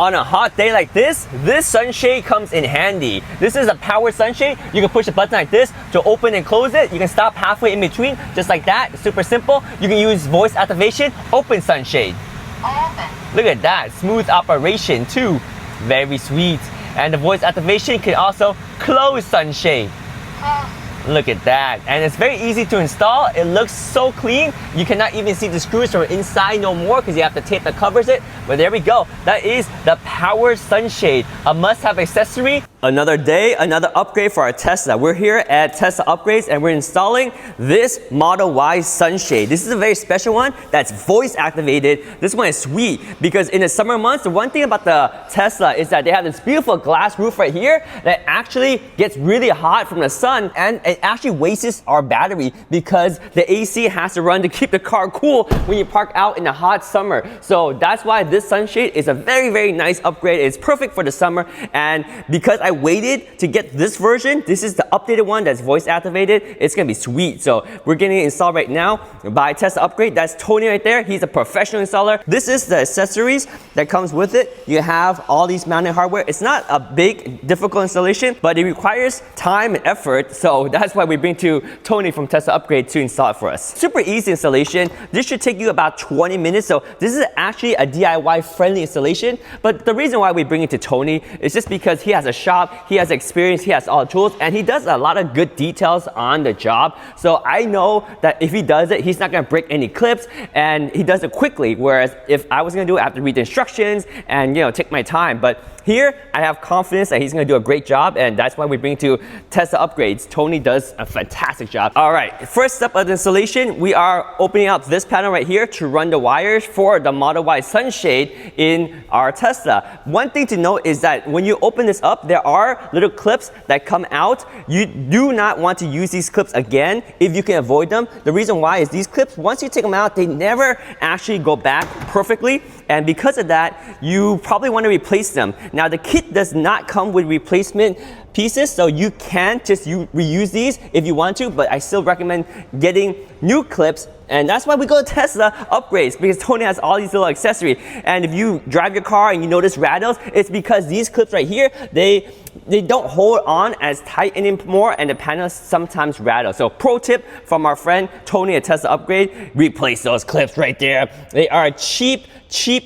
On a hot day like this sunshade comes in handy. This is a powered sunshade. You can push a button like this to open and close it. You can stop halfway in between, just like that. Super simple. You can use voice activation, open sunshade. Open. Look at that, smooth operation too. Very sweet. And the voice activation can also close sunshade. Look at that. And it's very easy to install. It looks so clean. You cannot even see the screws from inside no more because you have the tape that covers it. But there we go. That is the power sunshade, a must-have accessory. Another day, another upgrade for our Tesla. We're here at Tesla Upgrades and we're installing this Model Y sunshade. This is a very special one that's voice activated. This one is sweet because in the summer months, the one thing about the Tesla is that they have this beautiful glass roof right here that actually gets really hot from the sun, and it actually wastes our battery because the AC has to run to keep the car cool when you park out in the hot summer. So that's why this sunshade is a very, very nice upgrade. It's perfect for the summer, and because I waited to get this version, this is the updated one that's voice activated. It's gonna be sweet. So we're getting it installed right now by Tesla Upgrade. That's Tony right there. He's a professional installer. This is the accessories that comes with it. You have all these mounting hardware. It's not a big, difficult installation, but it requires time and effort. So that's why we bring to Tony from Tesla Upgrade to install it for us. Super easy installation. This should take you about 20 minutes. So this is actually a DIY friendly installation. But the reason why we bring it to Tony is just because he has a shop, he has experience, he has all the tools, and he does a lot of good details on the job. So I know that if he does it, he's not gonna break any clips, and he does it quickly. Whereas if I was gonna do it, I have to read the instructions and take my time. But here, I have confidence that he's gonna do a great job, and that's why we bring to Tesla Upgrades. Tony does a fantastic job. All right, first step of the installation, we are opening up this panel right here to run the wires for the Model Y sunshade in our Tesla. One thing to note is that when you open this up, there are little clips that come out. You do not want to use these clips again if you can avoid them. The reason why is these clips, once you take them out, they never actually go back perfectly. And because of that, you probably want to replace them. Now, the kit does not come with replacement pieces, so you can just reuse these if you want to, but I still recommend getting new clips. And that's why we go to Tesla Upgrades, because Tony has all these little accessories. And if you drive your car and you notice rattles, it's because these clips right here, they don't hold on as tight anymore, and the panels sometimes rattle. So pro tip from our friend Tony at Tesla Upgrade, replace those clips right there. They are a cheap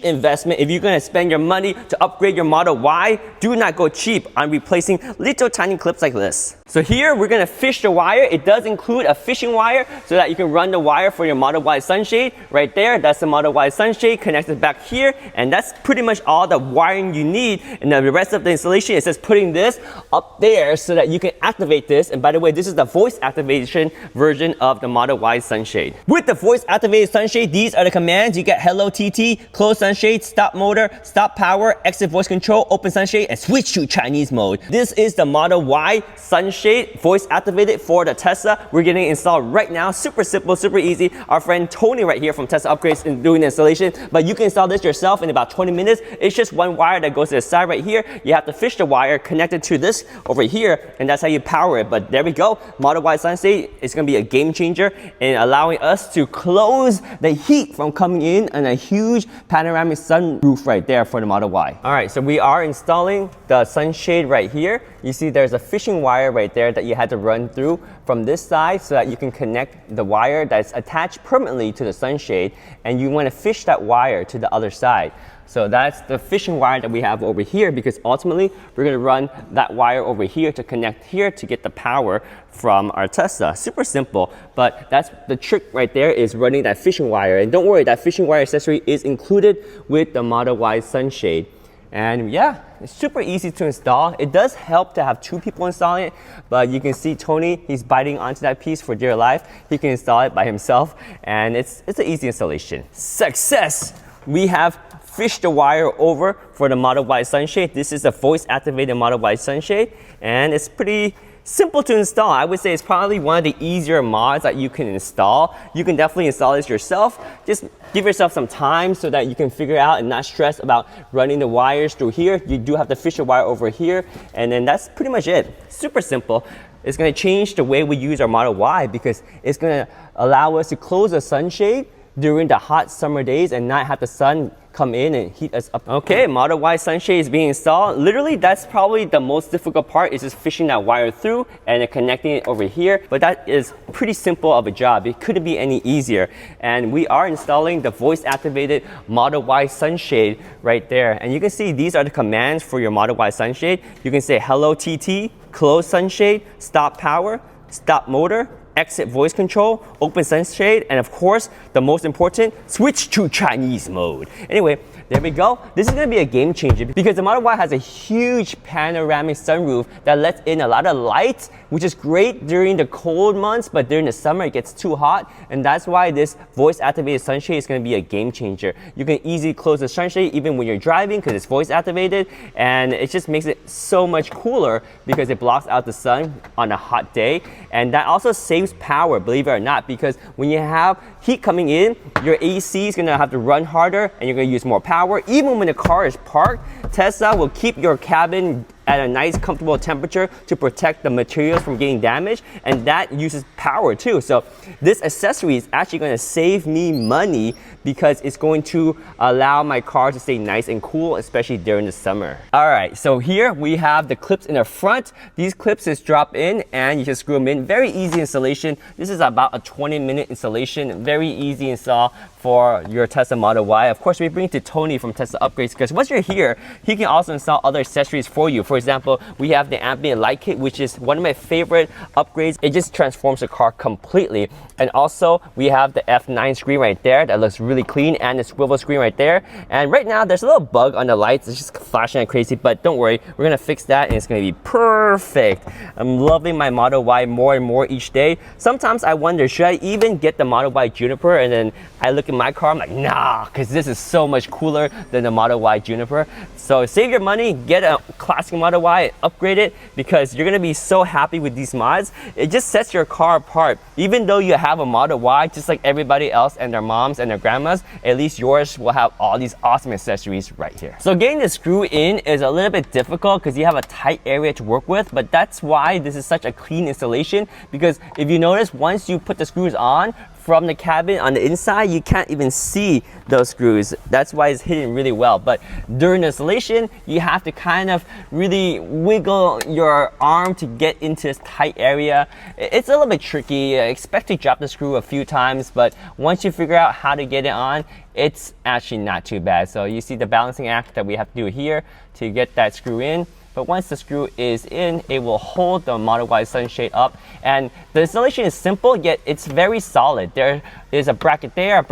investment. If you're gonna spend your money to upgrade your Model Y, do not go cheap on replacing little tiny clips like this. So here we're gonna fish the wire. It does include a fishing wire so that you can run the wire for your Model Y sunshade right there. That's the Model Y sunshade connected back here, and that's pretty much all the wiring you need. And then the rest of the installation is just putting this up there so that you can activate this. And by the way, this is the voice activation version of the Model Y sunshade. With the voice activated sunshade, these are the commands. You get hello TT, close sunshade, stop motor, stop power, exit voice control, open sunshade, and switch to Chinese mode. This is the Model Y sunshade, voice activated for the Tesla. We're getting it installed right now. Super simple, super easy. Our friend Tony right here from Tesla Upgrades is doing the installation, but you can install this yourself in about 20 minutes. It's just one wire that goes to the side right here. You have to fish the wire connected to this over here, and that's how you power it. But there we go. Model Y sunshade is going to be a game changer in allowing us to close the heat from coming in and a huge panoramic sunroof right there for the Model Y. All right, so we are installing the sunshade right here. You see there's a fishing wire right there that you had to run through from this side so that you can connect the wire that's attached permanently to the sunshade, and you want to fish that wire to the other side. So that's the fishing wire that we have over here, because ultimately we're going to run that wire over here to connect here to get the power from our Tesla. Super simple, but that's the trick right there, is running that fishing wire. And don't worry, that fishing wire accessory is included with the Model Y sunshade. And yeah, it's super easy to install. It does help to have two people installing it, but you can see Tony, he's biting onto that piece for dear life. He can install it by himself, and it's an easy installation. Success! We have fished the wire over for the Model Y sunshade. This is a voice-activated Model Y sunshade, and it's pretty simple to install. I would say it's probably one of the easier mods that you can install. You can definitely install this yourself. Just give yourself some time so that you can figure out and not stress about running the wires through here. You do have to fish the wire over here, and then that's pretty much it. Super simple. It's going to change the way we use our Model Y, because it's going to allow us to close the sunshade during the hot summer days and not have the sun come in and heat us up. Okay, Model Y sunshade is being installed. Literally, that's probably the most difficult part, is just fishing that wire through and then connecting it over here. But that is pretty simple of a job. It couldn't be any easier. And we are installing the voice-activated Model Y sunshade right there. And you can see these are the commands for your Model Y sunshade. You can say hello TT, close sunshade, stop power, stop motor, exit voice control, open sunshade, and of course, the most important, switch to Chinese mode. Anyway, there we go. This is going to be a game changer because the Model Y has a huge panoramic sunroof that lets in a lot of light, which is great during the cold months, but during the summer it gets too hot, and that's why this voice-activated sunshade is going to be a game changer. You can easily close the sunshade even when you're driving because it's voice-activated, and it just makes it so much cooler because it blocks out the sun on a hot day, and that also saves power, believe it or not, because when you have heat coming in, your AC is going to have to run harder and you're going to use more power. Even when the car is parked, Tesla will keep your cabin at a nice comfortable temperature to protect the materials from getting damaged, and that uses power too. So this accessory is actually going to save me money because it's going to allow my car to stay nice and cool, especially during the summer. All right, so here we have the clips in the front. These clips just drop in and you just screw them in. Very easy installation. This is about a 20-minute installation. Very easy install for your Tesla Model Y. Of course, we bring it to Tony from Tesla Upgrades because once you're here, he can also install other accessories for you. For example, we have the ambient light kit, which is one of my favorite upgrades. It just transforms the car completely. And also, we have the F9 screen right there that looks really clean, and the swivel screen right there. And right now, there's a little bug on the lights. It's just flashing like crazy, but don't worry. We're gonna fix that and it's gonna be perfect. I'm loving my Model Y more and more each day. Sometimes I wonder, should I even get the Model Y Juniper? And then I look at my car, I'm like, nah, because this is so much cooler than the Model Y Juniper. So save your money, get a classic Model Y, upgrade it, because you're gonna be so happy with these mods. It just sets your car apart. Even though you have a Model Y, just like everybody else and their moms and their grandmas, at least yours will have all these awesome accessories right here. So getting the screw in is a little bit difficult because you have a tight area to work with, but that's why this is such a clean installation, because if you notice, once you put the screws on, from the cabin on the inside, you can't even see those screws. That's why it's hidden really well. But during the installation, you have to kind of really wiggle your arm to get into this tight area. It's a little bit tricky. I expect to drop the screw a few times, but once you figure out how to get it on, it's actually not too bad. So you see the balancing act that we have to do here to get that screw in. But once the screw is in, it will hold the Model Y sunshade up. And the installation is simple, yet it's very solid. There is a bracket there,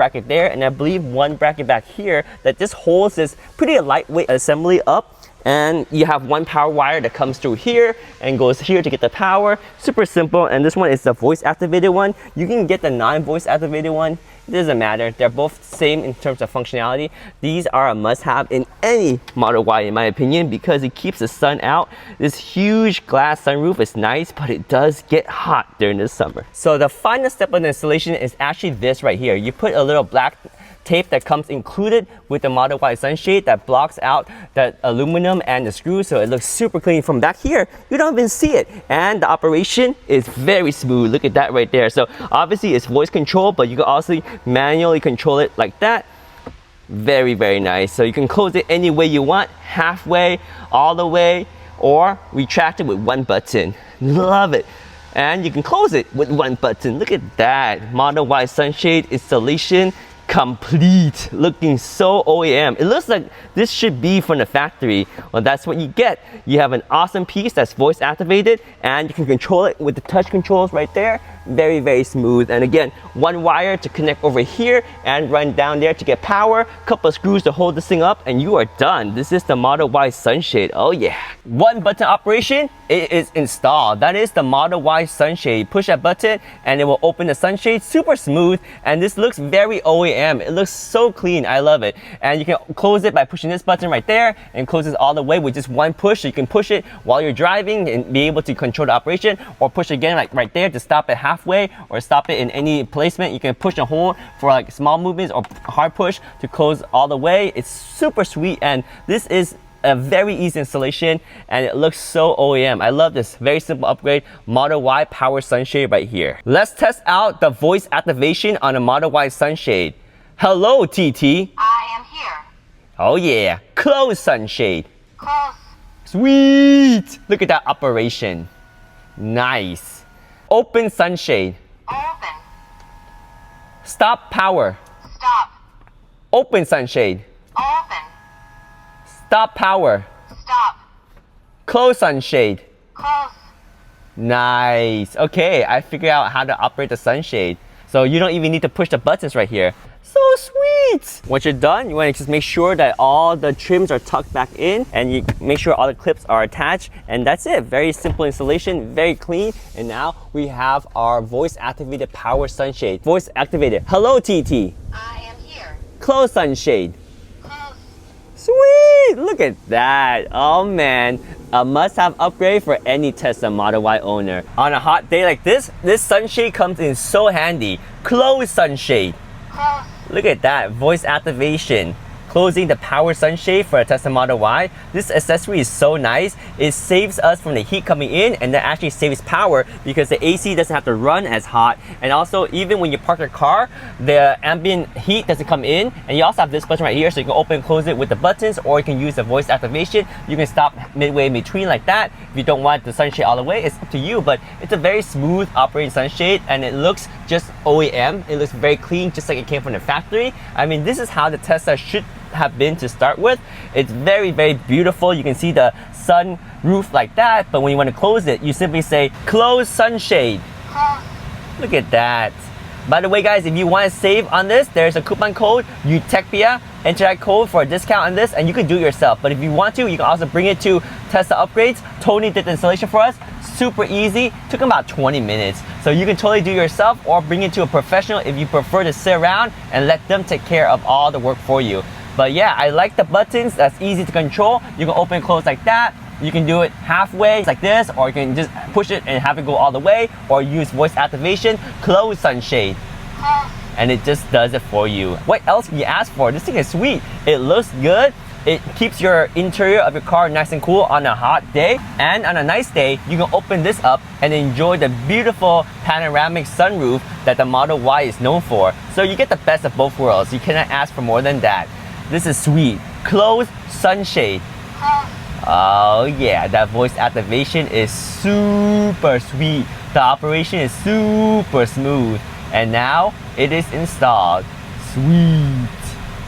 and I believe one bracket back here that just holds this pretty lightweight assembly up. And you have one power wire that comes through here and goes here to get the power. Super simple, and this one is the voice activated one. You can get the non-voice activated one. It doesn't matter. They're both same in terms of functionality. These are a must-have in any Model Y, in my opinion, because it keeps the sun out. This huge glass sunroof is nice, but it does get hot during the summer. So the final step of the installation is actually this right here. You put a little black tape that comes included with the Model Y sunshade that blocks out the aluminum and the screws, so it looks super clean. From back here, you don't even see it, and the operation is very smooth. Look at that right there. So obviously it's voice control, but you can also manually control it like that. Very, very nice. So you can close it any way you want, halfway, all the way, or retract it with one button. Love it. And you can close it with one button. Look at that. Model Y sunshade installation complete, looking so OEM. It looks like this should be from the factory. Well, that's what you get. You have an awesome piece that's voice activated, and you can control it with the touch controls right there. Very, very smooth. And again, one wire to connect over here and run down there to get power, couple of screws to hold this thing up, and you are done. This is the Model Y sunshade. Oh yeah. One button operation, it is installed. That is the Model Y sunshade. Push that button and it will open the sunshade. Super smooth, and this looks very OEM. It looks so clean. I love it. And you can close it by pushing this button right there, and close it all the way with just one push. So you can push it while you're driving and be able to control the operation, or push again like right there to stop it halfway, or stop it in any placement. You can push and hold for like small movements, or hard push to close all the way. It's super sweet, and this is a very easy installation, and it looks so OEM. I love this very simple upgrade. Model Y power sunshade right here. Let's test out the voice activation on a Model Y sunshade. Hello, TT. I am here. Oh yeah, close sunshade. Close. Sweet! Look at that operation. Nice. Open sunshade. Open. Stop power. Stop. Open sunshade. Open. Stop power. Stop. Close sunshade. Close. Nice. Okay, I figured out how to operate the sunshade. So you don't even need to push the buttons right here. So sweet! Once you're done, you want to just make sure that all the trims are tucked back in and you make sure all the clips are attached, and that's it. Very simple installation, very clean. And now we have our voice activated power sunshade. Voice activated. Hello TT. I am here. Close sunshade. Close. Sweet! Look at that. Oh man, a must-have upgrade for any Tesla Model Y owner. On a hot day like this sunshade comes in so handy. Close sunshade. Close. Look at that, voice activation. Closing the power sunshade for a Tesla Model Y. This accessory is so nice. It saves us from the heat coming in, and that actually saves power because the AC doesn't have to run as hot. And also, even when you park your car, the ambient heat doesn't come in. And you also have this button right here, so you can open and close it with the buttons, or you can use the voice activation. You can stop midway in between like that. If you don't want the sunshade all the way, it's up to you, but it's a very smooth operating sunshade, and it looks just OEM. It looks very clean, just like it came from the factory. I mean, this is how the Tesla should have been to start with. It's very, very beautiful. You can see the sun roof like that, but when you want to close it, you simply say close sunshade. Close. Look at that. By the way guys, if you want to save on this, there's a coupon code UTECHPIA. Enter that code for a discount on this, and you can do it yourself. But if you want to, you can also bring it to Tesla Upgrades. Tony did the installation for us. Super easy. Took him about 20 minutes. So you can totally do it yourself, or bring it to a professional if you prefer to sit around and let them take care of all the work for you. But yeah, I like the buttons. That's easy to control. You can open and close like that. You can do it halfway like this, or you can just push it and have it go all the way, or use voice activation, close sunshade. Close. And it just does it for you. What else can you ask for? This thing is sweet. It looks good. It keeps your interior of your car nice and cool on a hot day. And on a nice day, you can open this up and enjoy the beautiful panoramic sunroof that the Model Y is known for. So you get the best of both worlds. You cannot ask for more than that. This is sweet. Close sunshade. Close. Oh yeah, that voice activation is super sweet. The operation is super smooth. And now it is installed. Sweet.